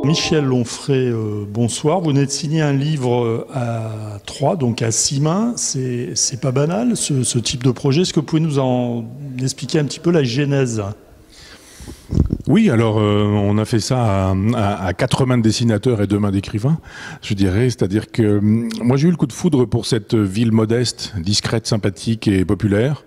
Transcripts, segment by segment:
Michel Onfray, bonsoir. Vous venez de signer un livre à 3, donc à 6 mains. C'est pas banal, ce type de projet. Est-ce que vous pouvez nous en expliquer un petit peu la genèse ? Oui, alors on a fait ça à 4 mains de dessinateurs et 2 mains d'écrivains, je dirais. C'est-à-dire que moi j'ai eu le coup de foudre pour cette ville modeste, discrète, sympathique et populaire.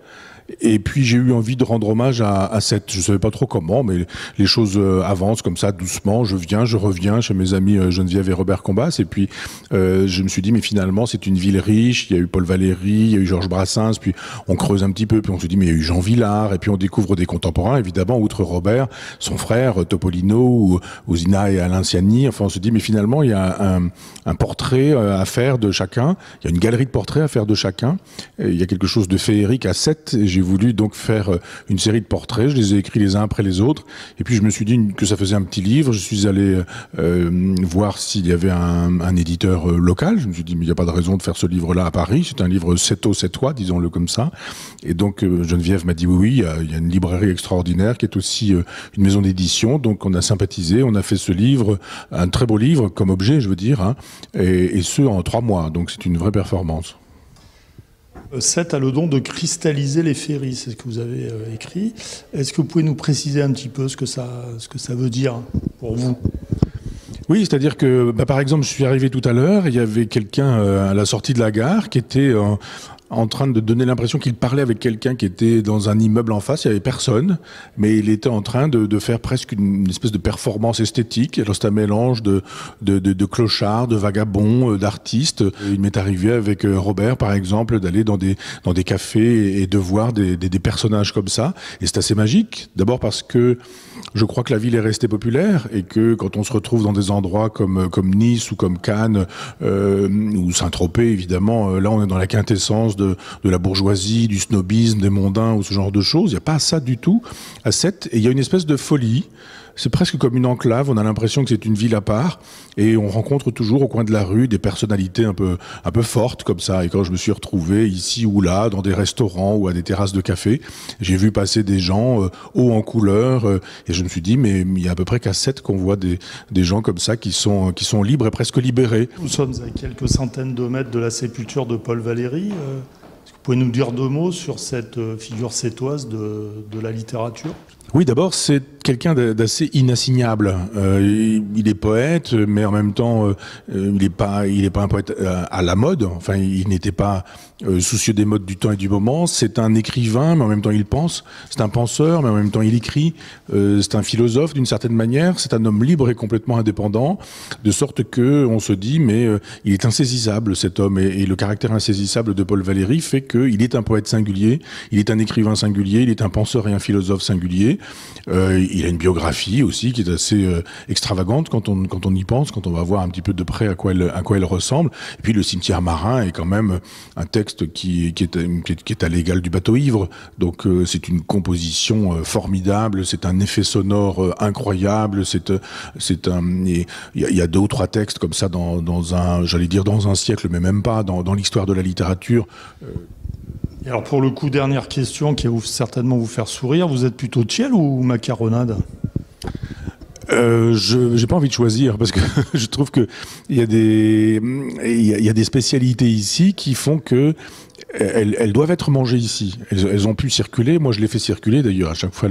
Et puis j'ai eu envie de rendre hommage à cette, je savais pas trop comment, mais les choses avancent comme ça doucement. Je viens, je reviens chez mes amis Geneviève et Robert Combas. Et puis je me suis dit mais finalement c'est une ville riche. Il y a eu Paul Valéry, il y a eu Georges Brassens. Puis on creuse un petit peu, puis on se dit mais il y a eu Jean Vilar. Et puis on découvre des contemporains évidemment, outre Robert, son frère Topolino ou Zina et Alain Ciani. Enfin on se dit mais finalement il y a un portrait à faire de chacun. Il y a une galerie de portraits à faire de chacun. Et il y a quelque chose de féerique à 7. J'ai voulu donc faire une série de portraits, je les ai écrits les uns après les autres, et puis je me suis dit que ça faisait un petit livre. Je suis allé voir s'il y avait un éditeur local. Je me suis dit mais il n'y a pas de raison de faire ce livre-là à Paris, c'est un livre sétois, disons-le comme ça. Et donc Geneviève m'a dit oui, il y a une librairie extraordinaire qui est aussi une maison d'édition, donc on a sympathisé, on a fait ce livre, un très beau livre comme objet, je veux dire, hein, et ce en 3 mois, donc c'est une vraie performance. 7 a le don de cristalliser les féeries, c'est ce que vous avez écrit. Est-ce que vous pouvez nous préciser un petit peu ce que ça veut dire pour vous ? Oui, c'est-à-dire que, par exemple, je suis arrivé tout à l'heure, il y avait quelqu'un à la sortie de la gare qui était en train de donner l'impression qu'il parlait avec quelqu'un qui était dans un immeuble en face. Il n'y avait personne, mais il était en train de faire presque une espèce de performance esthétique. Alors c'est un mélange de clochards, de vagabonds, d'artistes. Il m'est arrivé avec Robert, par exemple, d'aller dans des cafés et de voir des personnages comme ça. Et c'est assez magique. D'abord parce que je crois que la ville est restée populaire et que quand on se retrouve dans des endroits comme Nice ou comme Cannes ou Saint-Tropez, évidemment, là on est dans la quintessence de la bourgeoisie, du snobisme, des mondains ou ce genre de choses. Il n'y a pas ça du tout à 7. Et il y a une espèce de folie. C'est presque comme une enclave. On a l'impression que c'est une ville à part. Et on rencontre toujours au coin de la rue des personnalités un peu fortes comme ça. Et quand je me suis retrouvé ici ou là, dans des restaurants ou à des terrasses de café, j'ai vu passer des gens hauts en couleur. Et je me suis dit, mais il y a à peu près qu'à 7 qu'on voit des gens comme ça qui sont libres et presque libérés. Nous sommes à quelques centaines de mètres de la sépulture de Paul Valéry. Est-ce que vous pouvez nous dire 2 mots sur cette figure sétoise de la littérature ? Oui, d'abord, c'est quelqu'un d'assez inassignable. Il est poète, mais en même temps, il n'est pas un poète à la mode. Enfin, il n'était pas soucieux des modes du temps et du moment. C'est un écrivain, mais en même temps, il pense. C'est un penseur, mais en même temps, il écrit. C'est un philosophe, d'une certaine manière. C'est un homme libre et complètement indépendant, de sorte que on se dit, mais il est insaisissable, cet homme. Et le caractère insaisissable de Paul Valéry fait qu'il est un poète singulier, il est un écrivain singulier, il est un penseur et un philosophe singulier. Il a une biographie aussi qui est assez extravagante quand on y pense, quand on va voir un petit peu de près à quoi elle ressemble. Et puis le cimetière marin est quand même un texte qui est à l'égal du bateau ivre. Donc c'est une composition formidable, c'est un effet sonore incroyable. Il y a 2 ou 3 textes comme ça dans un siècle, mais même pas dans l'histoire de la littérature. Et alors pour le coup, dernière question qui va certainement vous faire sourire, vous êtes plutôt Tchiel ou macaronade ? J'ai pas envie de choisir parce que je trouve que il y a des spécialités ici qui font que elles doivent être mangées ici. Elles ont pu circuler. Moi, je les fais circuler. D'ailleurs, à chaque fois,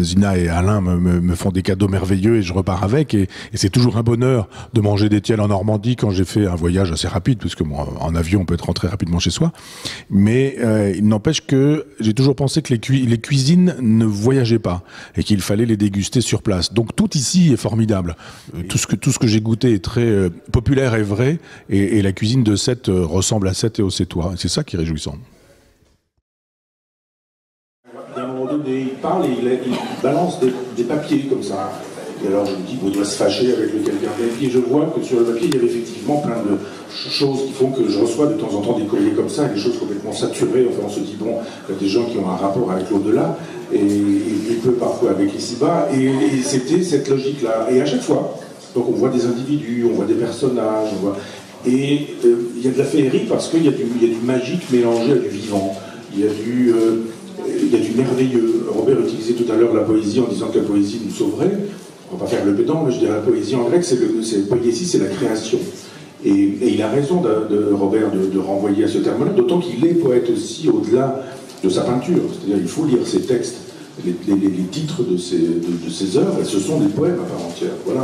Zina et Alain me font des cadeaux merveilleux et je repars avec. Et c'est toujours un bonheur de manger des tiels en Normandie quand j'ai fait un voyage assez rapide, parce que bon, en avion, on peut être rentré rapidement chez soi. Mais il n'empêche que j'ai toujours pensé que les cuisines ne voyageaient pas et qu'il fallait les déguster sur place. Donc tout ici est formidable. Tout ce que j'ai goûté est très populaire et vrai. Et la cuisine de 7 ressemble à 7 et au Sétois. C'est ça qui est réjouissant. À un moment donné, il parle et il balance des papiers comme ça. Et alors je me dis, il doit se fâcher avec le quelqu'un. Et puis je vois que sur le papier, il y avait effectivement plein de choses qui font que je reçois de temps en temps des courriers comme ça, des choses complètement saturées. Enfin, on se dit, bon, il y a des gens qui ont un rapport avec l'au-delà, et peu parfois avec ici-bas. Et c'était cette logique-là. Et à chaque fois, donc on voit des individus, on voit des personnages, on voit... Et il y a de la féerie parce qu'il y a du magique mélangé à du vivant. Il y a du merveilleux. Robert utilisait tout à l'heure la poésie en disant que la poésie nous sauverait. on va pas faire le pédant, mais je dirais la poésie en grec, poiesis, c'est la création. Et il a raison de Robert de renvoyer à ce terme-là, d'autant qu'il est poète aussi au-delà de sa peinture. C'est-à-dire il faut lire ses textes, les titres de ses œuvres, et ce sont des poèmes à part entière. Voilà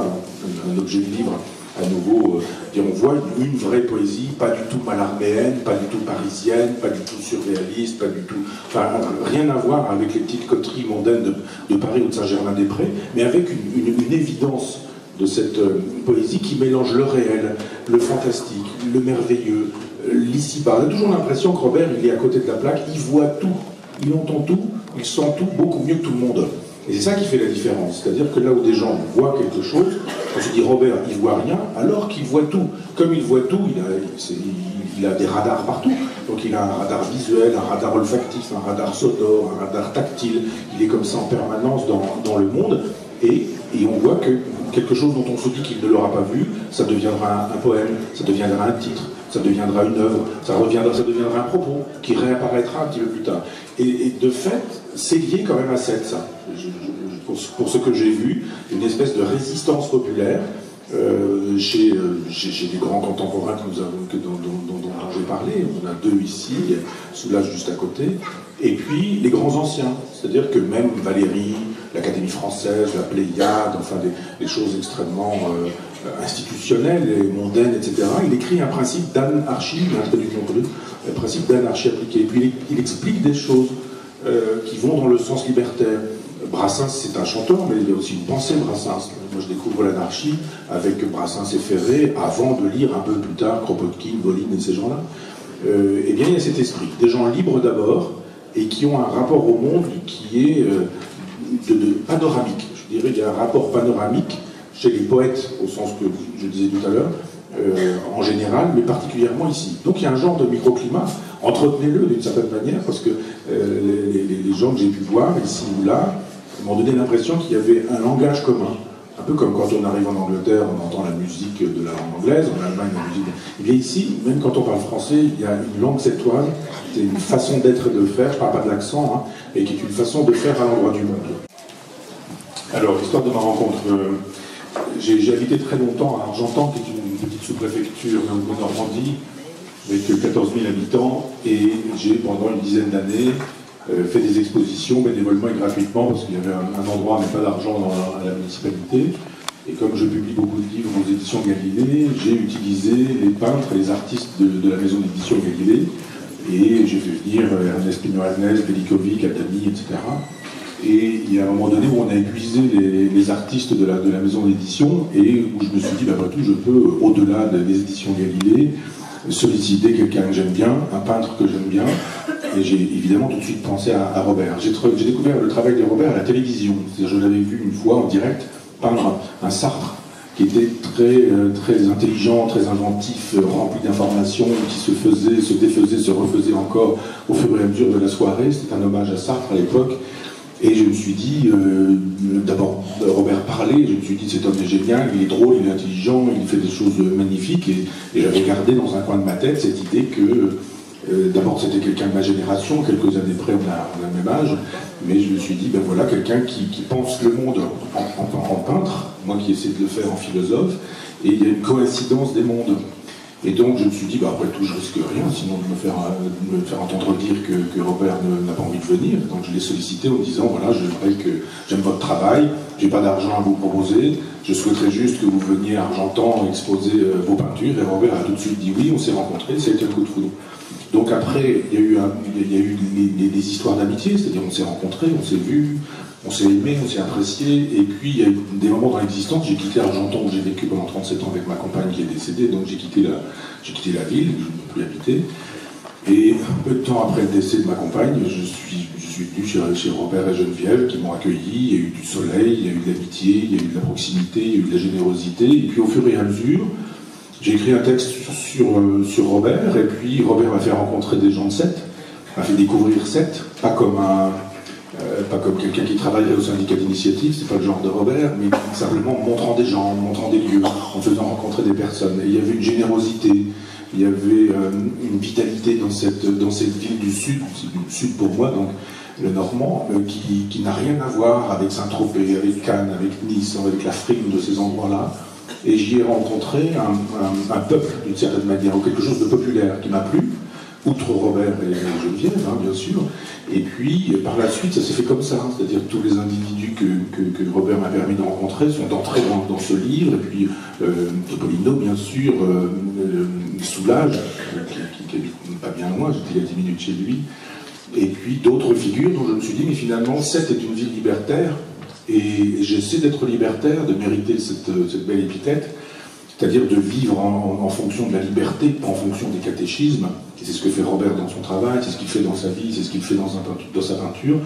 un objet de livre à nouveau. On voit une vraie poésie, pas du tout malarméenne, pas du tout parisienne, pas du tout surréaliste, pas du tout... Enfin, rien à voir avec les petites coteries mondaines de Paris ou de Saint-Germain-des-Prés, mais avec une évidence de cette poésie qui mélange le réel, le fantastique, le merveilleux, l'ici-bas. On a toujours l'impression que Robert, il est à côté de la plaque, il voit tout, il entend tout, il sent tout beaucoup mieux que tout le monde. Et c'est ça qui fait la différence. C'est-à-dire que là où des gens voient quelque chose, on se dit Robert, il voit rien, alors qu'il voit tout. Comme il voit tout, il a des radars partout. Donc il a un radar visuel, un radar olfactif, un radar sonore, un radar tactile. Il est comme ça en permanence dans le monde. Et on voit que quelque chose dont on se dit qu'il ne l'aura pas vu, ça deviendra un poème, ça deviendra un titre, ça deviendra une œuvre, ça deviendra un propos qui réapparaîtra un petit peu plus tard. Et de fait, c'est lié quand même à ça. Pour ce que j'ai vu, une espèce de résistance populaire chez des grands contemporains dont j'ai parlé. On a deux ici, Soulages juste à côté, et puis les grands anciens. C'est-à-dire que même Valéry, l'Académie française, la Pléiade, enfin des choses extrêmement institutionnelles et mondaines, etc. Il écrit un principe d'anarchie, un principe d'anarchie appliquée. Et puis il explique des choses qui vont dans le sens libertaire. Brassens, c'est un chanteur, mais il y a aussi une pensée de Brassens. Moi, je découvre l'anarchie avec Brassens et Ferré, avant de lire un peu plus tard Kropotkin, Bolin et ces gens-là. Eh bien, il y a cet esprit. Des gens libres d'abord, et qui ont un rapport au monde qui est panoramique. Je dirais qu'il y a un rapport panoramique chez les poètes, au sens que je disais tout à l'heure, en général, mais particulièrement ici. Donc il y a un genre de microclimat, entretenez-le d'une certaine manière, parce que les gens que j'ai pu voir, ici ou là, m'ont donné l'impression qu'il y avait un langage commun. Un peu comme quand on arrive en Angleterre, on entend la musique de la langue anglaise, en Allemagne, la musique... Et bien ici, même quand on parle français, il y a une langue celtoise, c'est une façon d'être et de faire, je ne parle pas de l'accent, et qui est une façon de faire à l'endroit du monde. Alors, l'histoire de ma rencontre, j'ai habité très longtemps à Argentan, qui est une petite sous-préfecture de Normandie, avec 14 000 habitants, et j'ai, pendant une dizaine d'années, fait des expositions bénévolement et gratuitement, parce qu'il y avait un endroit, mais pas d'argent à la municipalité. Et comme je publie beaucoup de livres aux éditions Galilée, j'ai utilisé les peintres et les artistes de la maison d'édition Galilée, et j'ai fait venir Ernest Pino-Arnès, Belikovic, Adami, etc. Et il y a un moment donné où on a épuisé les artistes de la maison d'édition, et où je me suis dit, après tout, je peux, au-delà des éditions Galilée, solliciter quelqu'un que j'aime bien, un peintre que j'aime bien, et j'ai évidemment tout de suite pensé à Robert. J'ai découvert le travail de Robert à la télévision. C'est-à-dire, je l'avais vu une fois en direct peindre un Sartre qui était très intelligent, très inventif, rempli d'informations, qui se faisait, se défaisait, se refaisait encore au fur et à mesure de la soirée. C'était un hommage à Sartre à l'époque. Et je me suis dit, d'abord, Robert parlait, je me suis dit, cet homme est génial, il est drôle, il est intelligent, il fait des choses magnifiques, et j'avais gardé dans un coin de ma tête cette idée que, d'abord, c'était quelqu'un de ma génération, quelques années près, on a le même âge, mais je me suis dit, ben voilà, quelqu'un qui pense le monde en peintre, moi qui essaie de le faire en philosophe, et il y a une coïncidence des mondes. Et donc je me suis dit, bah, après tout, je risque rien, sinon de me faire entendre dire que Robert n'a pas envie de venir. Donc je l'ai sollicité en disant, voilà, j'aime votre travail, j'ai pas d'argent à vous proposer, je souhaiterais juste que vous veniez à Argentan exposer vos peintures. Et Robert a tout de suite dit oui, on s'est rencontrés, ça a été un coup de foudre. Donc après, il y a eu des histoires d'amitié, c'est-à-dire on s'est rencontrés, on s'est vus, on s'est aimé, on s'est apprécié, et puis il y a eu des moments dans l'existence, j'ai quitté Argentan où j'ai vécu pendant 37 ans avec ma compagne qui est décédée, donc j'ai quitté la ville, je ne peux plus habiter, et un peu de temps après le décès de ma compagne, je suis venu chez Robert et Geneviève qui m'ont accueilli, il y a eu du soleil, il y a eu de l'amitié, il y a eu de la proximité, il y a eu de la générosité, et puis au fur et à mesure, j'ai écrit un texte sur Robert, et puis Robert m'a fait rencontrer des gens de Sète, m'a fait découvrir Sète, pas comme quelqu'un qui travaillerait au syndicat d'initiative, c'est pas le genre de Robert, mais simplement montrant des gens, montrant des lieux, en faisant rencontrer des personnes. Et il y avait une générosité, il y avait une vitalité dans cette ville du Sud, c'est du Sud pour moi, donc le Normand, qui n'a rien à voir avec Saint-Tropez, avec Cannes, avec Nice, avec la frime de ces endroits-là. Et j'y ai rencontré un peuple, d'une certaine manière, ou quelque chose de populaire qui m'a plu, outre Robert et Geneviève, hein, bien sûr. Et puis, par la suite, ça s'est fait comme ça, hein, c'est-à-dire que tous les individus que Robert m'a permis de rencontrer sont entrés dans ce livre, et puis Topolino, bien sûr, Soulage, qui habite pas bien loin, j'étais à 10 minutes chez lui, et puis d'autres figures dont je me suis dit, mais finalement, Sète est une ville libertaire, et j'essaie d'être libertaire, de mériter cette belle épithète, c'est-à-dire de vivre en fonction de la liberté, pas en fonction des catéchismes. C'est ce que fait Robert dans son travail, c'est ce qu'il fait dans sa vie, c'est ce qu'il fait dans sa peinture.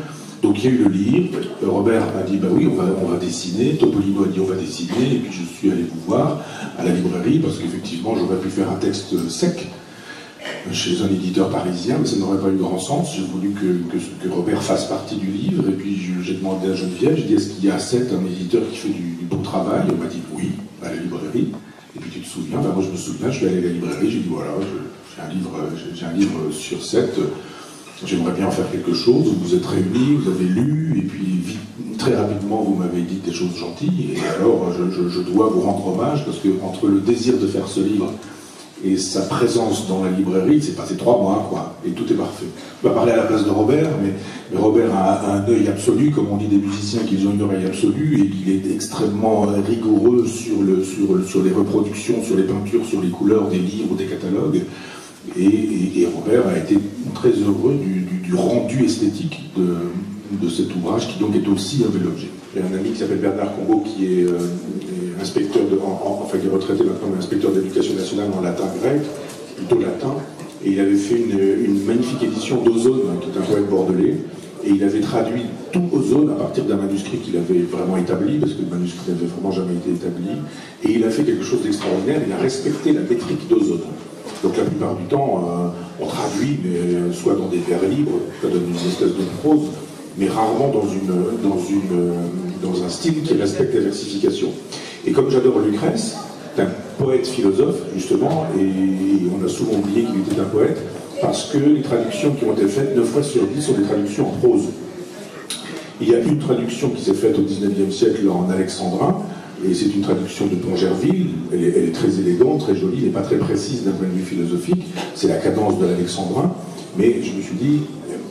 Donc il y a eu le livre, Robert a dit bah oui, on va dessiner, Topolino a dit on va dessiner, et puis je suis allé vous voir à la librairie, parce qu'effectivement j'aurais pu faire un texte sec chez un éditeur parisien, mais ça n'aurait pas eu grand sens. J'ai voulu que Robert fasse partie du livre, et puis j'ai demandé à Geneviève, j'ai dit est-ce qu'il y a à Sète un éditeur qui fait du beau travail? Elle m'a dit oui, à la librairie. Et puis tu te souviens, moi je me souviens, je suis allé à la librairie, j'ai dit voilà, j'ai un livre sur Sète, j'aimerais bien en faire quelque chose, vous êtes réunis, vous avez lu, et puis très rapidement vous m'avez dit des choses gentilles, et alors je dois vous rendre hommage, parce que entre le désir de faire ce livre et sa présence dans la librairie, il s'est passé 3 mois, quoi, et tout est parfait. On va parler à la place de Robert, mais Robert a un œil absolu, comme on dit des musiciens qui ont une oreille absolue, et il est extrêmement rigoureux sur les reproductions, sur les peintures, sur les couleurs des livres, des catalogues, et Robert a été très heureux du rendu esthétique de cet ouvrage, qui donc est aussi un bel objet. J'ai un ami qui s'appelle Bernard Combeau, qui est inspecteur enfin qui est retraité maintenant, mais inspecteur d'éducation nationale en latin grec, plutôt latin, et il avait fait une magnifique édition d'Ozone, qui est un poète bordelais, et il avait traduit tout Ozone à partir d'un manuscrit qu'il avait vraiment établi, parce que le manuscrit n'avait vraiment jamais été établi, et il a fait quelque chose d'extraordinaire, il a respecté la métrique d'Ozone. Donc la plupart du temps, on traduit, mais soit dans des vers libres, soit dans une espèce de prose, mais rarement dans un style qui respecte la versification. Et comme j'adore Lucrèce, c'est un poète philosophe, justement, et on a souvent oublié qu'il était un poète, parce que les traductions qui ont été faites 9 fois sur 10 sont des traductions en prose. Il y a une traduction qui s'est faite au XIXe siècle en alexandrin, et c'est une traduction de Pongerville, elle est très élégante, très jolie, mais pas très précise d'un point de vue philosophique, c'est la cadence de l'alexandrin, mais je me suis dit,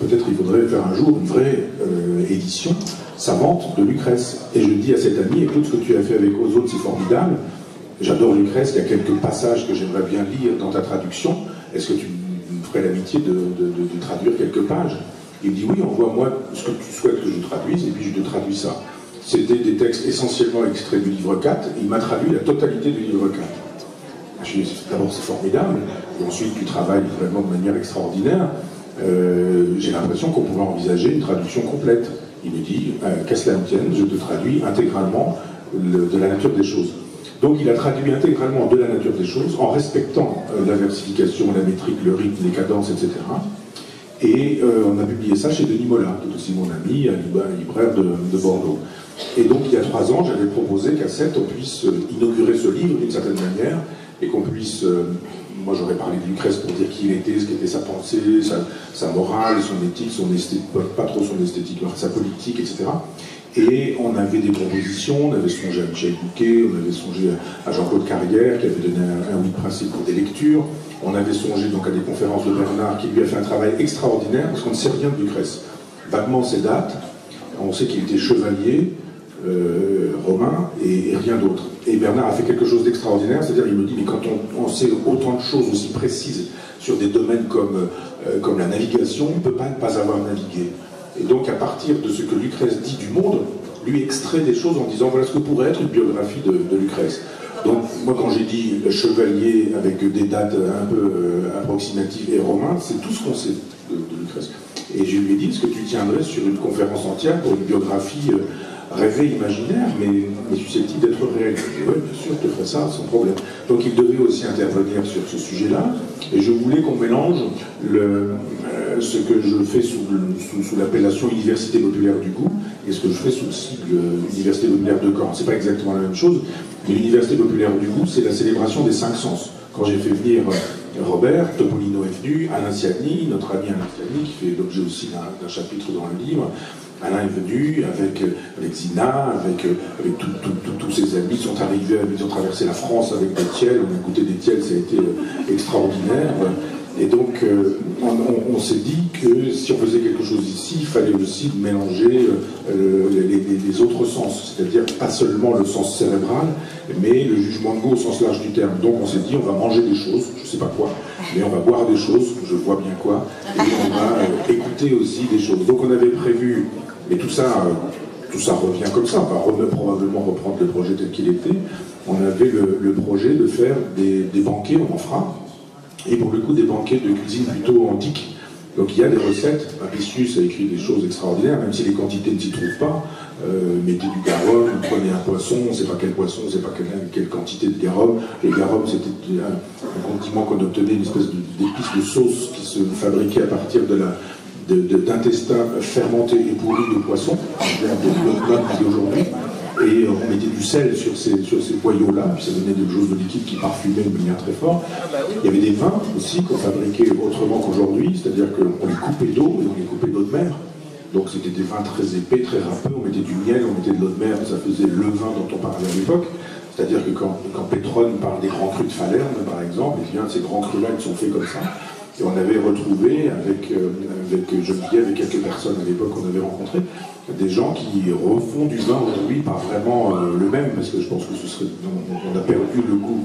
peut-être il faudrait faire un jour une vraie édition savante de Lucrèce. Et je dis à cet ami, écoute, ce que tu as fait avec Ozone, c'est formidable, j'adore Lucrèce, il y a quelques passages que j'aimerais bien lire dans ta traduction, est-ce que tu me ferais l'amitié de traduire quelques pages? Il me dit, oui, envoie-moi ce que tu souhaites que je traduise, et puis je te traduis ça. C'était des textes essentiellement extraits du livre 4, il m'a traduit la totalité du livre 4. Je dis, d'abord c'est formidable, et ensuite tu travailles vraiment de manière extraordinaire. J'ai l'impression qu'on pouvait envisager une traduction complète. Il me dit, qu'à cela ne tienne, je te traduis intégralement de la nature des choses. Donc il a traduit intégralement de la nature des choses, en respectant la versification, la métrique, le rythme, les cadences, etc. Et on a publié ça chez Denis Mola, qui est aussi mon ami, un libraire de Bordeaux. Et donc il y a 3 ans, j'avais proposé qu'à Sète, on puisse inaugurer ce livre d'une certaine manière, et qu'on puisse... moi j'aurais parlé de Lucrèce pour dire qui il était, ce qu'était sa pensée, sa morale, son éthique, son esthétique, pas trop son esthétique, sa politique, etc. Et on avait des propositions, on avait songé à Michel Bouquet, on avait songé à Jean-Claude Carrière, qui avait donné un 8 principes pour des lectures, on avait songé donc à des conférences de Bernard, qui lui a fait un travail extraordinaire, parce qu'on ne sait rien de Lucrèce. Vaguement ses dates, on sait qu'il était chevalier, romain, et rien d'autre. Et Bernard a fait quelque chose d'extraordinaire, c'est-à-dire il me dit, mais quand on sait autant de choses aussi précises sur des domaines comme la navigation, on ne peut pas ne pas avoir navigué. Et donc à partir de ce que Lucrèce dit du monde, lui extrait des choses en disant voilà ce que pourrait être une biographie de Lucrèce. Donc moi quand j'ai dit chevalier avec des dates un peu approximatives et romain, c'est tout ce qu'on sait de Lucrèce. Et je lui ai dit, est-ce que tu tiendrais sur une conférence entière pour une biographie rêvée, imaginaire, mais susceptible d'être réelle? Oui, bien sûr, je te ferai ça, sans problème. Donc il devait aussi intervenir sur ce sujet-là, et je voulais qu'on mélange ce que je fais sous l'appellation Université populaire du goût, et ce que je fais sous le sigle Université populaire de Caen. C'est pas exactement la même chose, mais l'Université populaire du goût, c'est la célébration des 5 sens. Quand j'ai fait venir Robert, Topolino est venu, Alain Siani, notre ami Alain Siani, qui fait l'objet aussi d'un chapitre dans le livre. Alain est venu avec Zina, avec tous ses amis, ils sont arrivés, ils ont traversé la France avec des tiels, on a goûté des tiels, ça a été extraordinaire. Et donc, on s'est dit que si on faisait quelque chose ici, il fallait aussi mélanger les autres sens, c'est-à-dire pas seulement le sens cérébral, mais le jugement de goût au sens large du terme. Donc on s'est dit, on va manger des choses, je ne sais pas quoi, mais on va boire des choses, je vois bien quoi, et on va écouter aussi des choses. Donc on avait prévu, et tout ça revient comme ça, on va probablement reprendre le projet tel qu'il était. On avait le projet de faire des banquets, on en fera, et pour le coup des banquets de cuisine plutôt antique. Donc il y a des recettes, Apicius a écrit des choses extraordinaires, même si les quantités ne s'y trouvent pas. Mettez du garum, prenez un poisson, on ne sait pas quel poisson, on ne sait pas quelle quantité de garum. Le garum, c'était un condiment qu'on obtenait, une espèce d'épice de sauce qui se fabriquait à partir d'intestins fermentés et pourris de poisson, de notre d'aujourd'hui. Et on mettait du sel sur ces boyaux-là, puis ça donnait des choses de liquide qui parfumaient de manière très forte. Il y avait des vins aussi qu'on fabriquait autrement qu'aujourd'hui, c'est-à-dire qu'on les coupait d'eau, et on les coupait d'eau de mer. Donc c'était des vins très épais, très râpeux, on mettait du miel, on mettait de l'eau de mer, ça faisait le vin dont on parlait à l'époque. C'est-à-dire que quand Pétrone parle des grands crus de Falerne, par exemple, et bien ces grands crus-là, ils sont faits comme ça. Et on avait retrouvé avec Geneviève et quelques personnes à l'époque qu'on avait rencontrées, des gens qui refont du vin aujourd'hui, pas vraiment le même, parce que je pense que on a perdu le goût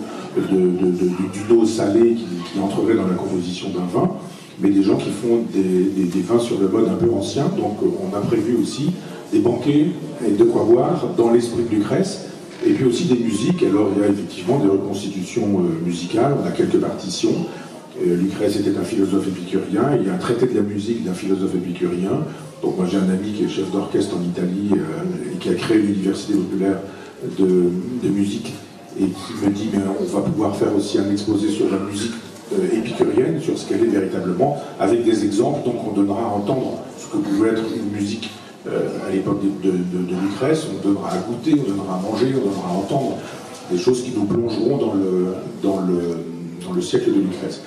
d'une eau salée qui entrerait dans la composition d'un vin, mais des gens qui font des vins sur le mode un peu ancien. Donc on a prévu aussi des banquets et de quoi boire dans l'esprit de Lucrèce, et puis aussi des musiques. Alors il y a effectivement des reconstitutions musicales, on a quelques partitions. Lucrèce était un philosophe épicurien, il y a un traité de la musique d'un philosophe épicurien. Donc moi j'ai un ami qui est chef d'orchestre en Italie et qui a créé une université populaire de musique et qui me dit mais on va pouvoir faire aussi un exposé sur la musique épicurienne, sur ce qu'elle est véritablement, avec des exemples. Donc on donnera à entendre ce que pouvait être une musique à l'époque de Lucrèce, on donnera à goûter, on donnera à manger, on donnera à entendre des choses qui nous plongeront dans le siècle de Lucrèce.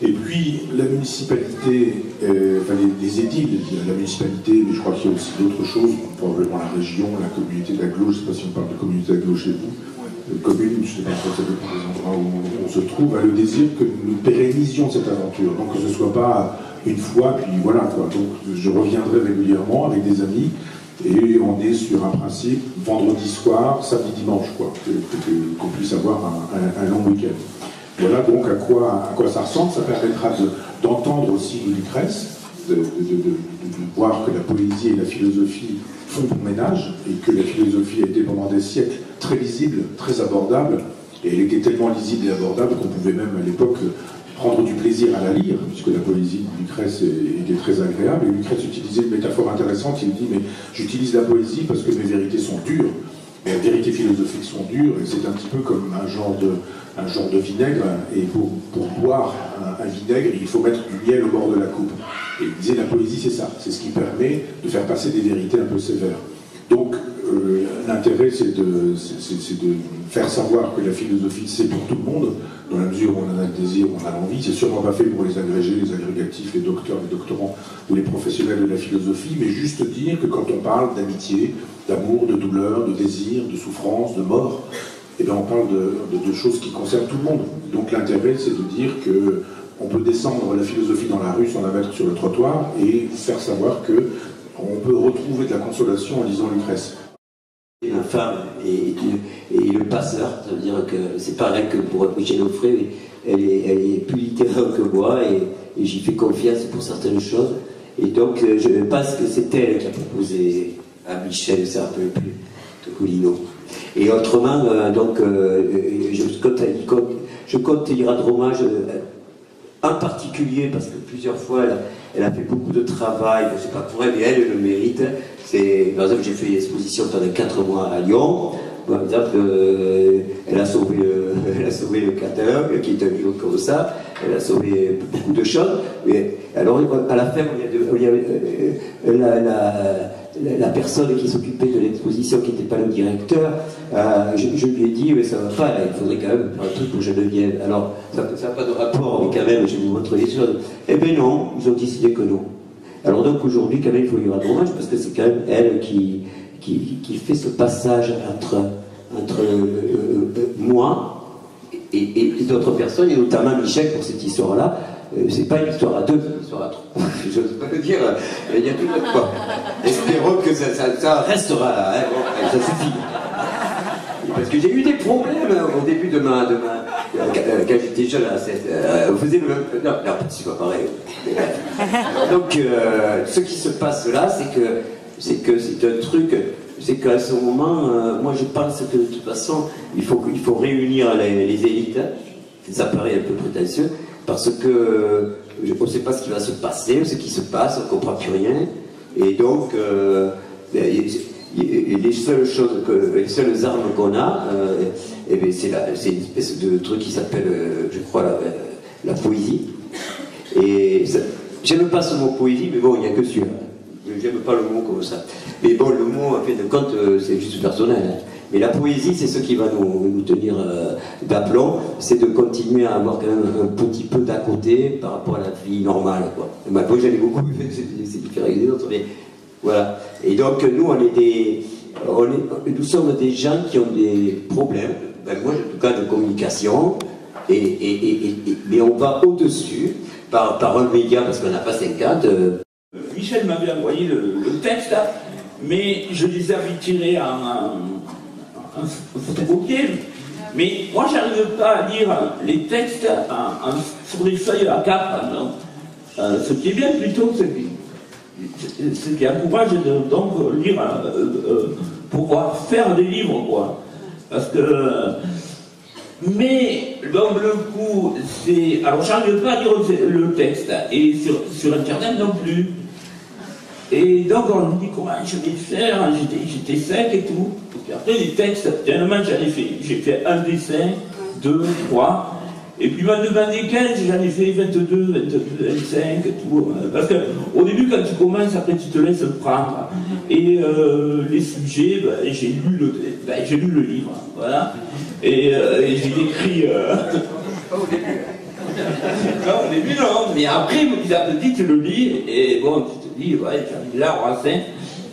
Et puis la municipalité, enfin les édiles, la municipalité, mais je crois qu'il y a aussi d'autres choses, probablement la région, la communauté d'Aglo, je ne sais pas si on parle de communauté d'Aglo chez vous, commune, je ne sais pas, ça dépend des endroits où on se trouve, a le désir que nous pérennisions cette aventure, donc que ce ne soit pas une fois, puis voilà quoi. Donc je reviendrai régulièrement avec des amis, et on est sur un principe vendredi soir, samedi dimanche, quoi, qu'on puisse avoir un long week-end. Voilà donc à quoi ça ressemble. Ça permettra d'entendre aussi Lucrèce, de voir que la poésie et la philosophie font bon ménage, et que la philosophie a été pendant des siècles très lisible, très abordable, et elle était tellement lisible et abordable qu'on pouvait même à l'époque prendre du plaisir à la lire, puisque la poésie de Lucrèce était très agréable. Et Lucrèce utilisait une métaphore intéressante, il dit mais j'utilise la poésie parce que mes vérités sont dures, mais les vérités philosophiques sont dures, et c'est un petit peu comme un genre de vinaigre, et pour boire un vinaigre, il faut mettre du miel au bord de la coupe. Et il disait la poésie c'est ça, c'est ce qui permet de faire passer des vérités un peu sévères. Donc l'intérêt c'est de faire savoir que la philosophie c'est pour tout le monde, dans la mesure où on en a le désir, où on a l'envie. C'est sûrement pas fait pour les agrégés, les agrégatifs, les docteurs, les doctorants ou les professionnels de la philosophie, mais juste dire que quand on parle d'amitié, d'amour, de douleur, de désir, de souffrance, de mort, eh bien on parle de choses qui concernent tout le monde. Donc l'intérêt c'est de dire que on peut descendre la philosophie dans la rue sans la mettre sur le trottoir et faire savoir que on peut retrouver de la consolation en lisant Lucrèce. La femme et le passeur, ça veut dire que c'est pareil que pour Michel Onfray, elle est plus littéraire que moi et j'y fais confiance pour certaines choses. Et donc je pense que c'est elle qui a proposé à Michel, c'est un peu plus Topolino. Et autrement, je compte y rendre hommage en particulier parce que plusieurs fois elle a fait beaucoup de travail, c'est pas pour elle, mais elle le mérite. Par exemple, j'ai fait une exposition pendant 4 mois à Lyon. Par exemple, elle a sauvé le catalogue, qui est un livre comme ça. Elle a sauvé beaucoup de choses. Mais alors, à la fin, la personne qui s'occupait de l'exposition, qui n'était pas le directeur, je lui ai dit, mais ça va pas, là, il faudrait quand même faire un truc pour Geneviève. Alors, ça n'a pas de rapport, mais quand même, je vais vous montrer les choses. Eh bien non, ils ont décidé que non. Alors donc aujourd'hui, quand même, il faut lui rendre hommage, parce que c'est quand même elle qui fait ce passage entre moi et d'autres personnes, et notamment Michel pour cette histoire-là. C'est pas une histoire à deux, c'est une histoire à trois. Je ne sais pas le dire, il y a tout de quoi. Espérons que ça restera là, hein, bon, ça suffit. Parce que j'ai eu des problèmes au début de ma quand j'étais jeune, on faisait le même. Non, c'est pas pareil. Donc, ce qui se passe là, c'est que c'est un truc. C'est qu'à ce moment, moi je pense que de toute façon, il faut réunir les élites. Ça paraît un peu prétentieux, parce que on ne sait pas ce qui va se passer, ce qui se passe, on ne comprend plus rien. Et donc, les seules choses, les seules armes qu'on a, c'est une espèce de truc qui s'appelle, je crois, la poésie. Et j'aime pas ce mot poésie, mais bon, il n'y a que celui-là. J'aime pas le mot comme ça. Mais bon, le mot, en fin de compte, c'est juste personnel. Hein. Mais la poésie, c'est ce qui va nous tenir d'aplomb, c'est de continuer à avoir quand même un petit peu d'à côté par rapport à la vie normale, quoi. Moi, j'en ai beaucoup, c'est différent des autres, mais voilà. Et donc, nous, nous sommes des gens qui ont des problèmes, ben, moi, en tout cas, de communication, mais on va au-dessus, par un média, parce qu'on n'a pas 50. Michel m'avait envoyé le texte, mais je les avais tirés en photocopier. Mais moi, j'arrive pas à lire les textes sur des feuilles A4. Ce qui est bien plutôt, ce qui encourage de donc lire, pouvoir faire des livres, quoi. Parce que. Mais donc le coup, c'est. Alors, j'arrive pas à lire le texte, et sur Internet non plus. Et donc on me dit comment je vais faire, j'étais sec et tout. Et après les textes, tellement j'ai fait un dessin, 2, 3, et puis m'a demandé 15, j'en ai fait 22, 25 et tout. Parce qu'au début quand tu commences, après tu te laisses prendre. Et les sujets, ben, j'ai lu le livre, voilà. Et j'ai écrit... Au début. Non, au début non, mais après petit à petit tu le lis, et bon, tu te dis, ouais, Jean Vilar, Racine.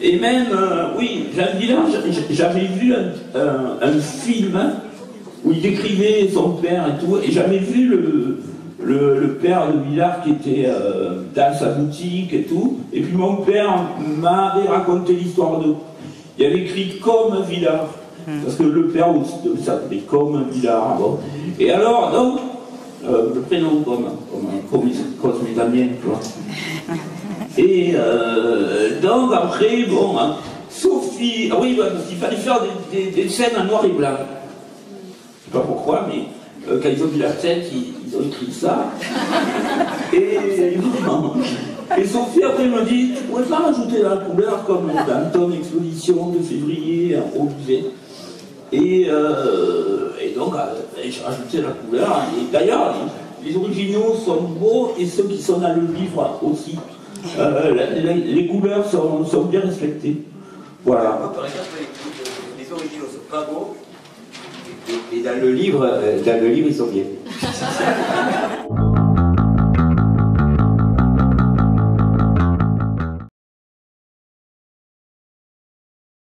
Et même, oui, Jean Vilar, j'avais vu un film où il décrivait son père et tout, et j'avais vu le père de Vilar qui était dans sa boutique et tout, et puis mon père m'avait raconté l'histoire de... Il avait écrit comme Vilar, parce que le père s'appelait comme Vilar, bon. Et alors, donc, le prénom comme Damien, tu vois. Et donc après, bon, hein, Sophie, ah oui, bah, parce qu'il fallait faire des scènes en noir et blanc. Je sais pas pourquoi, mais quand ils ont vu la scène, ils ont écrit ça. Et Sophie après me dit, tu pourrais pas rajouter la couleur comme dans ton exposition de février au musée. Et donc, j'ai rajouté la couleur. Et d'ailleurs, les originaux sont beaux et ceux qui sont dans le livre aussi. Les couleurs sont bien respectées. Voilà. Par exemple, les originaux sont pas beaux. Et dans le livre, ils sont bien.